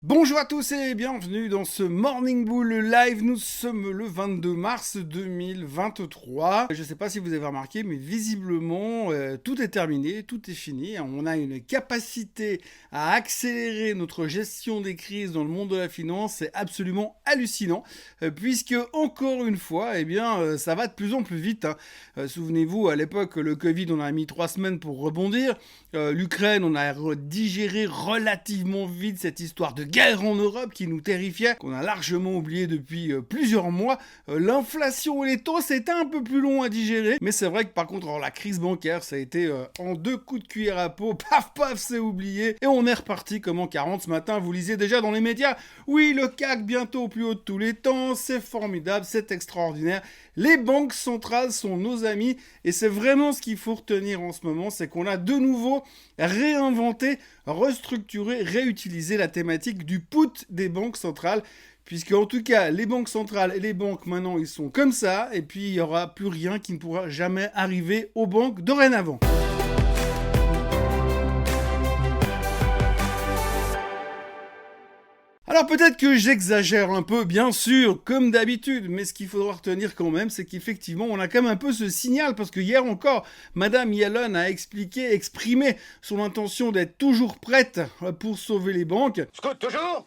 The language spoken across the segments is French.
Bonjour à tous et bienvenue dans ce Morning Bull Live. Nous sommes le 22 mars 2023. Je ne sais pas si vous avez remarqué, mais visiblement, tout est terminé, tout est fini. On a une capacité à accélérer notre gestion des crises dans le monde de la finance. C'est absolument hallucinant, puisque encore une fois, ça va de plus en plus vite. Souvenez-vous, à l'époque, le Covid, on a mis 3 semaines pour rebondir. L'Ukraine, on a digéré relativement vite cette histoire de guerre en Europe qui nous terrifiait, qu'on a largement oublié depuis plusieurs mois. L'inflation et les taux, c'était un peu plus long à digérer, mais c'est vrai que par contre, la crise bancaire, ça a été en 2 coups de cuillère à peau, paf paf, c'est oublié, et on est reparti comme en 40 ce matin. Vous lisez déjà dans les médias, oui, le CAC bientôt au plus haut de tous les temps, c'est formidable, c'est extraordinaire. Les banques centrales sont nos amis, et c'est vraiment ce qu'il faut retenir en ce moment, c'est qu'on a de nouveau réinventé, restructuré, réutilisé la thématique du put des banques centrales, puisque en tout cas les banques centrales et les banques maintenant ils sont comme ça, et puis il n'y aura plus rien qui ne pourra jamais arriver aux banques dorénavant. Alors peut-être que j'exagère un peu, bien sûr, comme d'habitude, mais ce qu'il faudra retenir quand même, c'est qu'effectivement, on a quand même un peu ce signal, parce que hier encore, Madame Yellen a exprimé son intention d'être toujours prête pour sauver les banques. Scout toujours?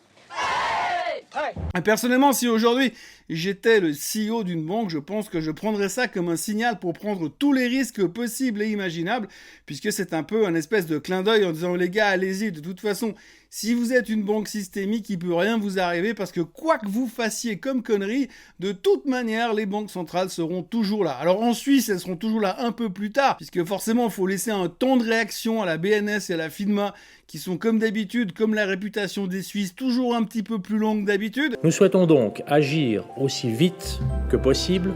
Prêt. Personnellement, si aujourd'hui j'étais le CEO d'une banque, je pense que je prendrais ça comme un signal pour prendre tous les risques possibles et imaginables, puisque c'est un peu un espèce de clin d'œil en disant les gars, allez-y, de toute façon, si vous êtes une banque systémique, il peut rien vous arriver, parce que quoi que vous fassiez comme connerie, de toute manière, les banques centrales seront toujours là. Alors en Suisse, elles seront toujours là un peu plus tard, puisque forcément, il faut laisser un temps de réaction à la BNS et à la FINMA, qui sont comme d'habitude, comme la réputation des Suisses, toujours un petit peu plus longue d'habitude. Nous souhaitons donc agir aussi vite que possible,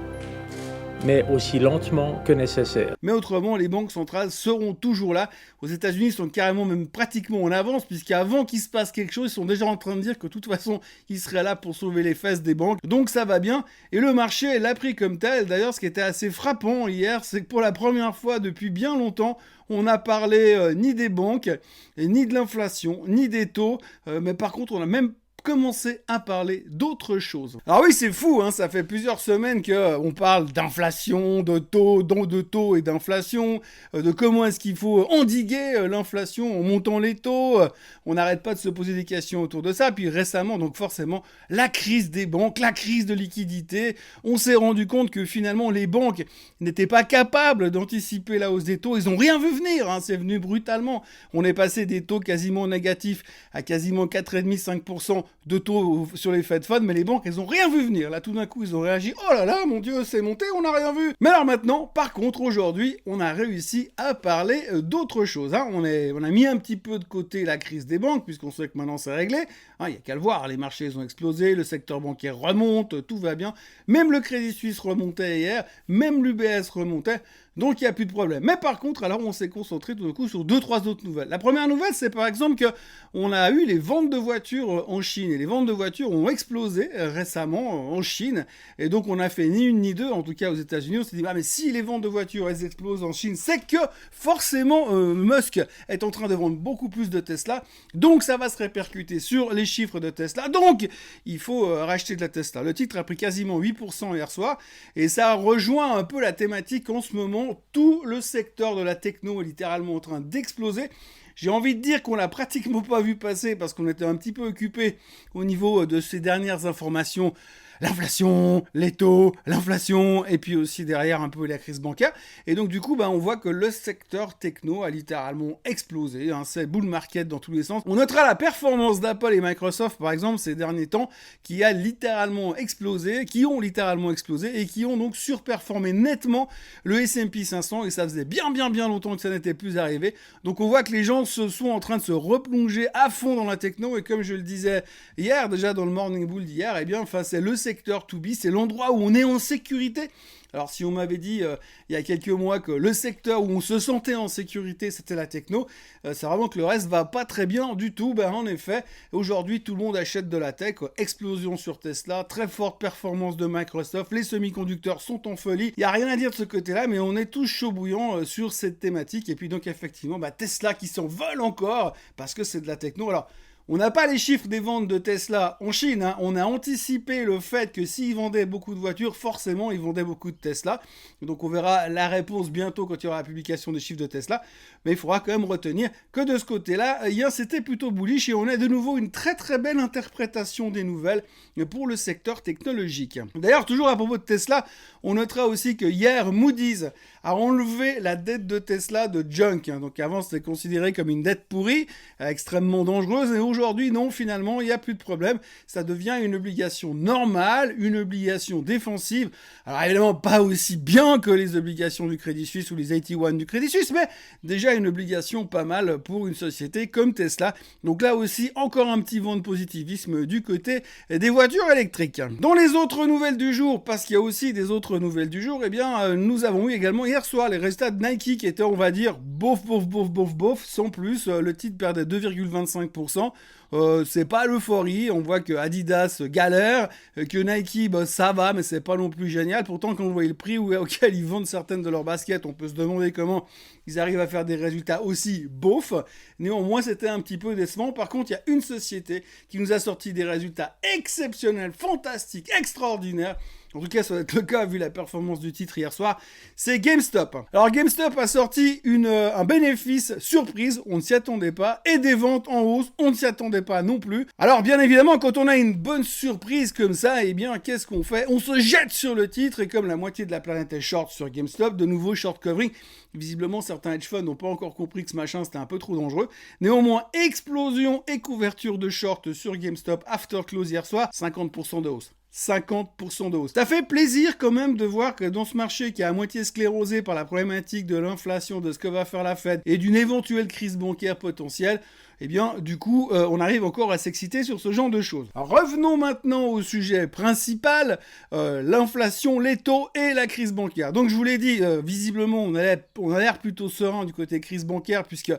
mais aussi lentement que nécessaire. Mais autrement, les banques centrales seront toujours là. Aux États-Unis, ils sont carrément même pratiquement en avance, puisqu'avant qu'il se passe quelque chose, ils sont déjà en train de dire que de toute façon, ils seraient là pour sauver les fesses des banques. Donc ça va bien. Et le marché l'a pris comme tel. D'ailleurs, ce qui était assez frappant hier, c'est que pour la première fois depuis bien longtemps, on n'a parlé ni des banques, ni de l'inflation, ni des taux. Mais par contre, on a même commencer à parler d'autre chose. Alors oui, c'est fou, hein, ça fait plusieurs semaines qu'on parle d'inflation, de taux et d'inflation, de comment est-ce qu'il faut endiguer l'inflation en montant les taux. On n'arrête pas de se poser des questions autour de ça. Puis récemment, donc forcément, la crise des banques, la crise de liquidité. On s'est rendu compte que finalement, les banques n'étaient pas capables d'anticiper la hausse des taux. Ils n'ont rien vu venir, hein, c'est venu brutalement. On est passé des taux quasiment négatifs à quasiment 4,5-5% de taux sur les Fed Funds, mais les banques, elles ont rien vu venir. Là, tout d'un coup, ils ont réagi. Oh là là, mon Dieu, c'est monté, on n'a rien vu. Mais alors maintenant, par contre, aujourd'hui, on a réussi à parler d'autre chose. Hein. On a mis un petit peu de côté la crise des banques, puisqu'on sait que maintenant c'est réglé. Il n'y a qu'à le voir, les marchés ils ont explosé, le secteur bancaire remonte, tout va bien. Même le Crédit Suisse remontait hier, même l'UBS remontait. Donc il n'y a plus de problème. Mais par contre, alors on s'est concentré tout d'un coup sur 2-3 autres nouvelles. La première nouvelle, c'est par exemple qu'on a eu les ventes de voitures en Chine. Et les ventes de voitures ont explosé récemment en Chine. Et donc on a fait ni une ni deux, en tout cas aux États-Unis. On s'est dit, mais si les ventes de voitures elles explosent en Chine, c'est que forcément Musk est en train de vendre beaucoup plus de Tesla. Donc ça va se répercuter sur les chiffres de Tesla. Donc il faut racheter de la Tesla. Le titre a pris quasiment 8% hier soir. Et ça rejoint un peu la thématique en ce moment. Tout le secteur de la techno est littéralement en train d'exploser. J'ai envie de dire qu'on l'a pratiquement pas vu passer parce qu'on était un petit peu occupé au niveau de ces dernières informations. L'inflation, les taux, l'inflation, et puis aussi derrière un peu la crise bancaire. Et donc du coup, on voit que le secteur techno a littéralement explosé. Hein, c'est bull market dans tous les sens. On notera la performance d'Apple et Microsoft, par exemple, ces derniers temps, qui ont littéralement explosé, et qui ont donc surperformé nettement le S&P 500, et ça faisait bien longtemps que ça n'était plus arrivé. Donc on voit que les gens se sont en train de se replonger à fond dans la techno, et comme je le disais hier, déjà dans le Morning Bull d'hier, c'est le secteur to be, c'est l'endroit où on est en sécurité. Alors si on m'avait dit il y a quelques mois que le secteur où on se sentait en sécurité c'était la techno, c'est vraiment que le reste va pas très bien du tout. En effet, aujourd'hui tout le monde achète de la tech, explosion sur Tesla, très forte performance de Microsoft, les semi-conducteurs sont en folie, il n'y a rien à dire de ce côté-là, mais on est tous chaud bouillants sur cette thématique. Et puis donc effectivement Tesla qui s'envole encore parce que c'est de la techno. Alors On n'a pas les chiffres des ventes de Tesla en Chine, hein. On a anticipé le fait que s'ils vendaient beaucoup de voitures, forcément ils vendaient beaucoup de Tesla. Donc on verra la réponse bientôt quand il y aura la publication des chiffres de Tesla. Mais il faudra quand même retenir que de ce côté-là, c'était plutôt bullish et on a de nouveau une très très belle interprétation des nouvelles pour le secteur technologique. D'ailleurs, toujours à propos de Tesla, on notera aussi que hier, Moody's a enlevé la dette de Tesla de junk. Donc avant, c'était considéré comme une dette pourrie, extrêmement dangereuse. Et aujourd'hui, non, finalement, il n'y a plus de problème. Ça devient une obligation normale, une obligation défensive. Alors évidemment, pas aussi bien que les obligations du Crédit Suisse ou les 81 du Crédit Suisse, mais déjà une obligation pas mal pour une société comme Tesla. Donc là aussi, encore un petit vent de positivisme du côté des voitures électriques. Dans les autres nouvelles du jour, parce qu'il y a aussi des autres nouvelles du jour, eh bien, nous avons eu également hier soir les résultats de Nike qui étaient, on va dire, bof, sans plus. Le titre perdait 2,25%. C'est pas l'euphorie, on voit que Adidas galère, que Nike ça va mais c'est pas non plus génial. Pourtant quand on voit le prix auquel ils vendent certaines de leurs baskets, on peut se demander comment ils arrivent à faire des résultats aussi beaufs. Néanmoins c'était un petit peu décevant. Par contre il y a une société qui nous a sorti des résultats exceptionnels, fantastiques, extraordinaires. En tout cas, ça va être le cas vu la performance du titre hier soir, c'est GameStop. Alors GameStop a sorti un bénéfice surprise, on ne s'y attendait pas, et des ventes en hausse, on ne s'y attendait pas non plus. Alors bien évidemment, quand on a une bonne surprise comme ça, eh bien qu'est-ce qu'on fait? On se jette sur le titre, et comme la moitié de la planète est short sur GameStop, de nouveau short covering. Visiblement, certains hedge funds n'ont pas encore compris que ce machin c'était un peu trop dangereux. Néanmoins, explosion et couverture de short sur GameStop after close hier soir, 50% de hausse. 50% de hausse. Ça fait plaisir quand même de voir que dans ce marché qui est à moitié sclérosé par la problématique de l'inflation, de ce que va faire la Fed et d'une éventuelle crise bancaire potentielle, eh bien, du coup, on arrive encore à s'exciter sur ce genre de choses. Alors, revenons maintenant au sujet principal, l'inflation, les taux et la crise bancaire. Donc, je vous l'ai dit, visiblement, on a l'air plutôt serein du côté crise bancaire, puisque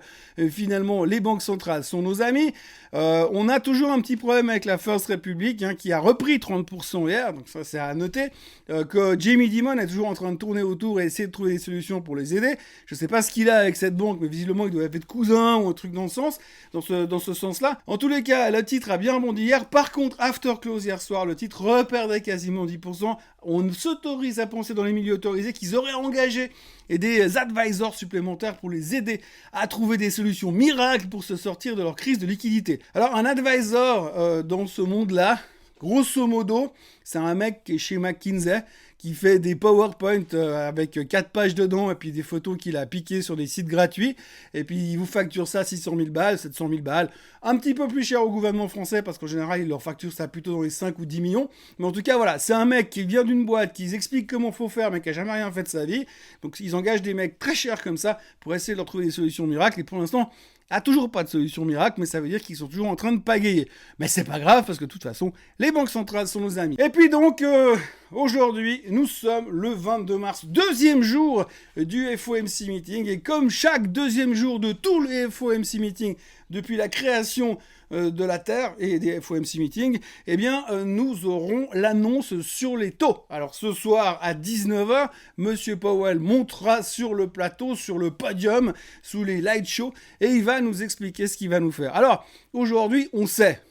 finalement, les banques centrales sont nos amis. On a toujours un petit problème avec la First Republic, qui a repris 30% hier, donc ça, c'est à noter, que Jamie Dimon est toujours en train de tourner autour et essayer de trouver des solutions pour les aider. Je ne sais pas ce qu'il a avec cette banque, mais visiblement, il doit être cousin ou un truc dans ce sens. Dans ce sens-là. En tous les cas, le titre a bien rebondi hier. Par contre, after close hier soir, le titre reperdait quasiment 10%. On s'autorise à penser dans les milieux autorisés qu'ils auraient engagé des advisors supplémentaires pour les aider à trouver des solutions miracles pour se sortir de leur crise de liquidité. Alors, un advisor dans ce monde-là, grosso modo, c'est un mec qui est chez McKinsey, qui fait des PowerPoint avec 4 pages dedans et puis des photos qu'il a piquées sur des sites gratuits. Et puis il vous facture ça 600 000 balles, 700 000 balles. Un petit peu plus cher au gouvernement français parce qu'en général, il leur facture ça plutôt dans les 5 ou 10 millions. Mais en tout cas, voilà, c'est un mec qui vient d'une boîte, qui explique comment faut faire mais qui n'a jamais rien fait de sa vie. Donc ils engagent des mecs très chers comme ça pour essayer de leur trouver des solutions miracles. Et pour l'instant, a toujours pas de solution miracle, mais ça veut dire qu'ils sont toujours en train de pagayer. Mais c'est pas grave, parce que de toute façon, les banques centrales sont nos amis. Et puis donc, aujourd'hui, nous sommes le 22 mars, deuxième jour du FOMC Meeting, et comme chaque deuxième jour de tous les FOMC Meetings, depuis la création de la Terre et des FOMC Meetings, eh bien, nous aurons l'annonce sur les taux. Alors, ce soir, à 19h, Monsieur Powell montera sur le plateau, sur le podium, sous les light shows, et il va nous expliquer ce qu'il va nous faire. Alors, aujourd'hui, on sait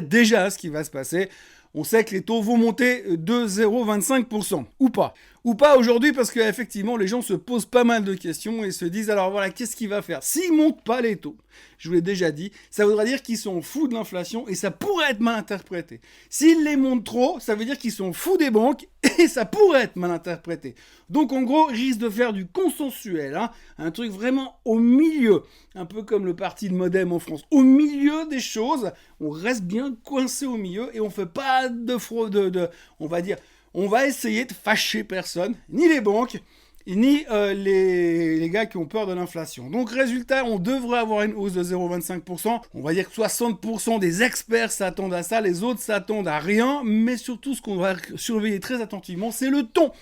déjà ce qui va se passer. On sait que les taux vont monter de 0,25%, ou pas. Ou pas aujourd'hui parce qu'effectivement, les gens se posent pas mal de questions et se disent, alors voilà, qu'est-ce qu'il va faire? S'ils montent pas les taux, je vous l'ai déjà dit, ça voudra dire qu'ils sont fous de l'inflation et ça pourrait être mal interprété. S'ils les montent trop, ça veut dire qu'ils sont fous des banques et ça pourrait être mal interprété. Donc en gros, ils risquent de faire du consensuel, un truc vraiment au milieu, un peu comme le parti de Modem en France. Au milieu des choses, on reste bien coincé au milieu et on fait pas de fraude, on va dire... On va essayer de fâcher personne, ni les banques, ni les gars qui ont peur de l'inflation. Donc résultat, on devrait avoir une hausse de 0,25%. On va dire que 60% des experts s'attendent à ça, les autres s'attendent à rien. Mais surtout, ce qu'on va surveiller très attentivement, c'est le ton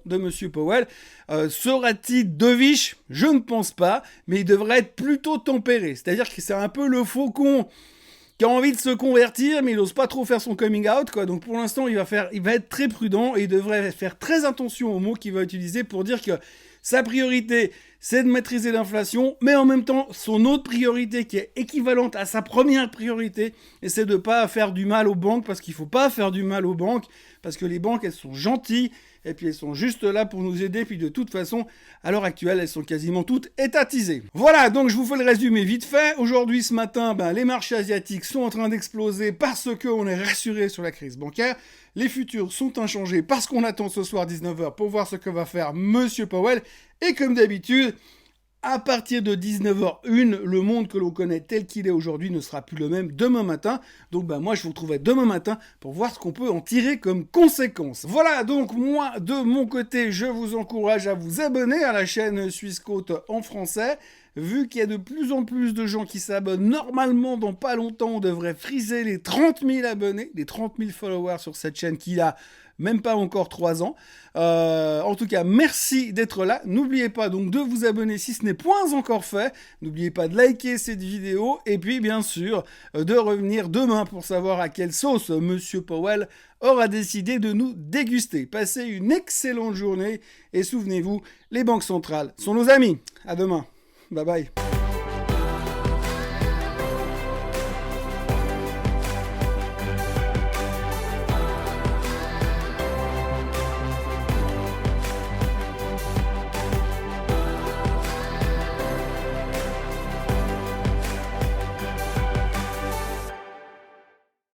de Monsieur Powell. Sera-t-il dovish? Je ne pense pas, mais il devrait être plutôt tempéré. C'est-à-dire que c'est un peu le faucon qui a envie de se convertir, mais il n'ose pas trop faire son coming out, quoi. Donc pour l'instant, il va être très prudent et il devrait faire très attention aux mots qu'il va utiliser pour dire que Sa priorité, c'est de maîtriser l'inflation, mais en même temps, son autre priorité qui est équivalente à sa première priorité, et c'est de pas faire du mal aux banques, parce qu'il faut pas faire du mal aux banques, parce que les banques, elles sont gentilles, et puis elles sont juste là pour nous aider, puis de toute façon, à l'heure actuelle, elles sont quasiment toutes étatisées. Voilà, donc je vous fais le résumé vite fait. Aujourd'hui, ce matin, les marchés asiatiques sont en train d'exploser parce qu'on est rassuré sur la crise bancaire. Les futurs sont inchangés parce qu'on attend ce soir 19h pour voir ce que va faire Monsieur Powell. Et comme d'habitude, à partir de 19h01, le monde que l'on connaît tel qu'il est aujourd'hui ne sera plus le même demain matin. Donc moi je vous retrouverai demain matin pour voir ce qu'on peut en tirer comme conséquence. Voilà, donc moi de mon côté, je vous encourage à vous abonner à la chaîne Suisse Côte en français. Vu qu'il y a de plus en plus de gens qui s'abonnent, normalement dans pas longtemps on devrait friser les 30 000 abonnés, les 30 000 followers sur cette chaîne qui a même pas encore 3 ans. En tout cas, merci d'être là. N'oubliez pas donc de vous abonner si ce n'est point encore fait. N'oubliez pas de liker cette vidéo. Et puis, bien sûr, de revenir demain pour savoir à quelle sauce Monsieur Powell aura décidé de nous déguster. Passez une excellente journée. Et souvenez-vous, les banques centrales sont nos amis. À demain. Bye bye.